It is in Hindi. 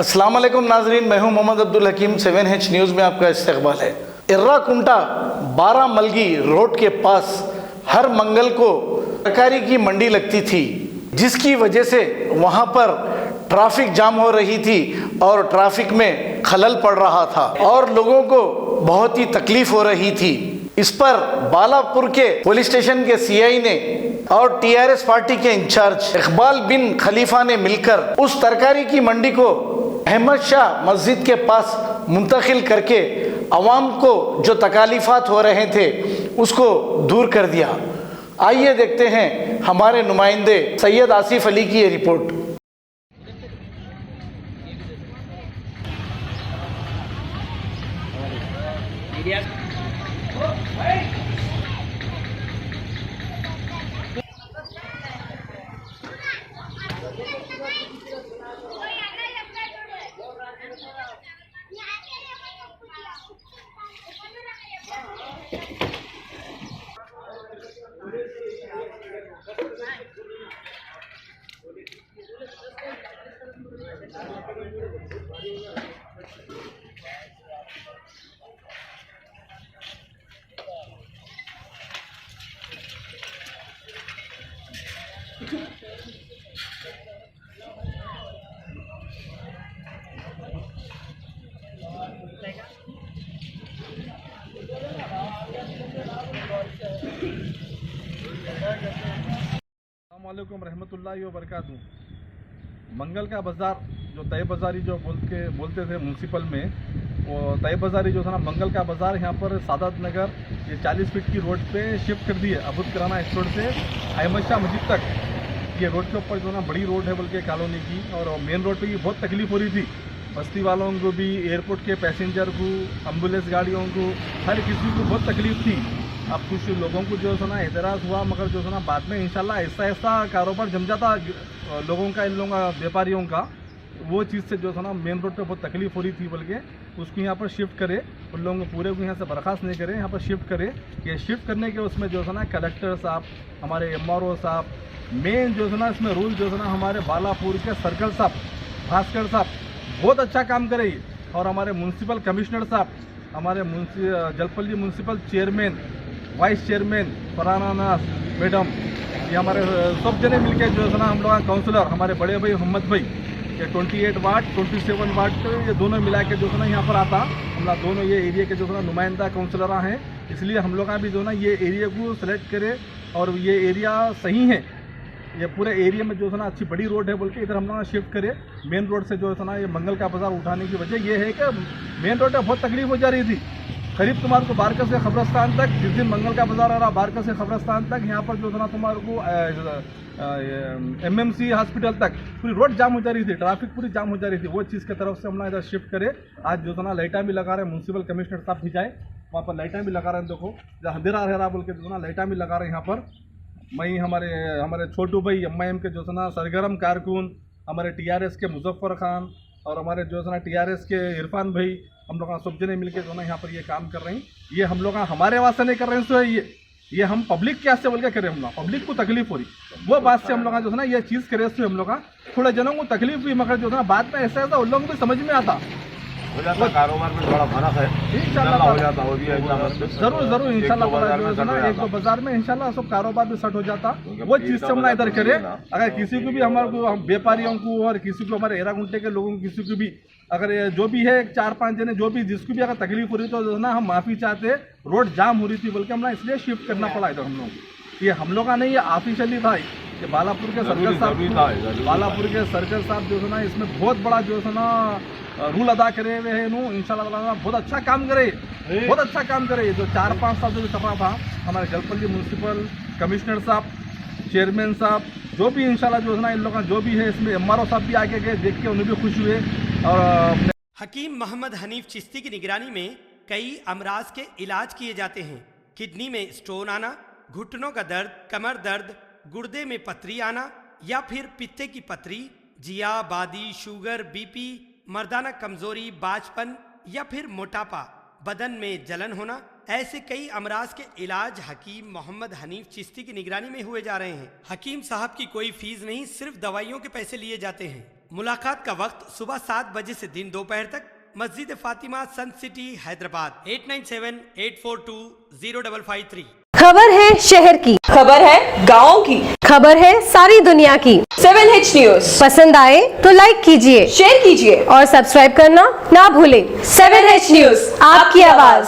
अस्सलाम वालेकुम नाजरीन, मैं हूं मोहम्मद अब्दुल हकीम। 7H न्यूज़ में आपका इस्तकबाल है। इर्राकुंटा बारामलगी रोड के पास हर मंगल को तरकारी की मंडी लगती थी, जिसकी वजह से वहां पर ट्रैफिक जाम हो रही थी और ट्रैफिक में खलल पड़ रहा था और लोगों को बहुत ही तकलीफ हो रही थी। इस पर बालापुर के पुलिस स्टेशन के सीआई ने और टीआरएस पार्टी के इंचार्ज इकबाल बिन खलीफा ने मिलकर उस तरकारी की मंडी को अहमद शाह मस्जिद के पास मुंतकिल करके अवाम को जो तकालीफात हो रहे थे उसको दूर कर दिया। आइए देखते हैं हमारे नुमाइंदे सैयद आसिफ अली की ये रिपोर्ट। अस्सलामुअलैकुम रहमतुल्लाहि व बरकातहू। मंगल का बाज़ार जो तय बाज़ारी जो बोलते थे म्यूनसिपल में, वो तय बाज़ारी जो था ना, मंगल का बाज़ार यहाँ पर सादत नगर ये 40 फीट की रोड पे शिफ्ट कर दी है। अबुद किराना स्टोर से अहमद शाह मस्जिद तक ये रोड के ऊपर जो ना बड़ी रोड है बल्कि कॉलोनी की, और मेन रोड पे भी बहुत तकलीफ हो रही थी बस्ती वालों को भी, एयरपोर्ट के पैसेंजर को, एम्बुलेंस गाड़ियों को, हर किसी को बहुत तकलीफ थी। अब कुछ लोगों को जो है ना एतराज़ हुआ, मगर जो है ना बाद में इंशाल्लाह ऐसा ऐसा कारोबार जम जाता लोगों का, इन लोगों का, व्यापारियों का, वो चीज़ से जो है ना मेन रोड पे बहुत तकलीफ हो रही थी, बल्कि उसको यहाँ पर शिफ्ट करे, उन लोगों को पूरे को यहाँ से बर्खास्त नहीं करे, यहाँ पर शिफ्ट करे। ये शिफ्ट करने के उसमें जो है ना कलेक्टर साहब, हमारे MRO साहब, मेन जो है ना इसमें रूल जो है ना हमारे बालापुर के सर्कल साहब भास्कर साहब बहुत अच्छा काम करे, और हमारे म्यूनसिपल कमिश्नर साहब, हमारे Jalpally municipal chairman, vice chairman Farhana नाज मैडम, ये हमारे सब जने मिलके जो है ना हम लोग काउंसलर हमारे बड़े भाई मोहम्मद भाई, ये 28 वार्ड 27 वार्ड के ये दोनों मिला के जो है ना यहाँ पर आता, हम लोग दोनों ये एरिया के जो है ना नुमाइंदा काउंसलर हैं, इसलिए हम लोग भी जो है ना ये एरिया को सेलेक्ट करे, और ये एरिया सही है, ये पूरे एरिया में जो है ना अच्छी बड़ी रोड है, बल्कि इधर हम लोग शिफ्ट करे। मेन रोड से जो है ना ये मंगल का बाज़ार उठाने की वजह ये है कि मेन रोड पर बहुत तकलीफ हो जा रही थी। करीब तुम्हारे को बारका से खबरस्तान तक, जिस दिन मंगल का बाज़ार आ रहा बारका से खबरस्तान तक, यहाँ पर जो है ना तुम्हारे को MMC हॉस्पिटल तक पूरी रोड जाम हो जा रही थी, ट्रैफिक पूरी जाम हो जा रही थी। वो चीज़ की तरफ से हम लोग इधर शिफ्ट करे। आज जो है ना लाइटा भी लगा रहे हैं, म्यूनसिपल कमिश्नर साहब भी जाए वहाँ पर लाइटा भी लगा रहे हैं, देखो जहाँ अंधेरा रह रहा बोल के जो है ना लाइटा भी लगा रहे हैं यहाँ पर। वहीं हमारे छोटू भाई MIM के जो है ना सरगर्म कारकुन, हमारे TRS के मुजफ्फर खान, और हमारे जो है ना TRS के इरफान भाई, हम लोग सब जने मिलके जो है ना यहाँ पर ये काम कर रहे हैं। ये हम लोग हमारे वास्ते नहीं कर रहे हैं, सो ये हम पब्लिक के वास्ते बोल के कर रहे हैं। हम लोग पब्लिक को तकलीफ हो रही, वो बात से हम लोग जो है ना ये चीज़ करे, तो हम लोग थोड़े जनों को तकलीफ हुई, मगर जो है ना बाद में ऐसा उन लोगों को समझ में आता हो जाता, कारोबार में थोड़ा फर्क है, इंशाल्लाह हो जाता, हो गया जरूर इंशाल्लाह एक दो बाजार में इंशाल्लाह सब कारोबार भी सेट हो जाता। वो चीज़ से हम ना इधर करे। अगर किसी को भी हमारे को, हम व्यापारियों को और किसी को, हमारे एरागुंटे के लोगों को, किसी को भी अगर जो भी है 4-5 जने जो भी जिसको भी अगर तकलीफ हो रही तो जो है ना हम माफ़ी चाहते। रोड जाम हो रही थी बल्कि हम ना इसलिए शिफ्ट करना पड़ा इधर हम लोगों को। ये हम लोग का नहीं, ये ऑफिशियली था, ये बालापुर के सर्कल साहब जो है ना इसमें बहुत बड़ा जो है ना रूल अदा करे हुए हैं। इंशाल्लाह बहुत अच्छा काम करे, बहुत अच्छा काम करे। जो 4-5 साल से जो चल रहा था, हमारे जलपल्ली म्यूनसिपल कमिश्नर साहब, चेयरमैन साहब, जो भी इंशाल्लाह जो है ना इन लोगों का जो भी है, इसमें MRO साहब भी आगे गए, देख के उन्हें भी खुश हुए। और हकीम मोहम्मद हनीफ चिश्ती की निगरानी में कई अमराज के इलाज किए जाते हैं। किडनी में स्टोन आना, घुटनों का दर्द, कमर दर्द, गुर्दे में पथरी आना, या फिर पित्ते की पथरी, जिया, बादी, शुगर, BP, मर्दाना कमजोरी, बाजपन, या फिर मोटापा, बदन में जलन होना, ऐसे कई अमराज के इलाज हकीम मोहम्मद हनीफ चिश्ती की निगरानी में हुए जा रहे हैं। हकीम साहब की कोई फीस नहीं, सिर्फ दवाइयों के पैसे लिए जाते हैं। मुलाकात का वक्त सुबह 7 बजे से दिन दोपहर तक। मस्जिद फातिमा, सन सिटी, हैदराबाद। 8978420553। खबर है शहर की, खबर है गाँव की, खबर है सारी दुनिया की। 7H न्यूज पसंद आए तो लाइक कीजिए, शेयर कीजिए और सब्सक्राइब करना ना भूलें। 7H न्यूज, आपकी आवाज।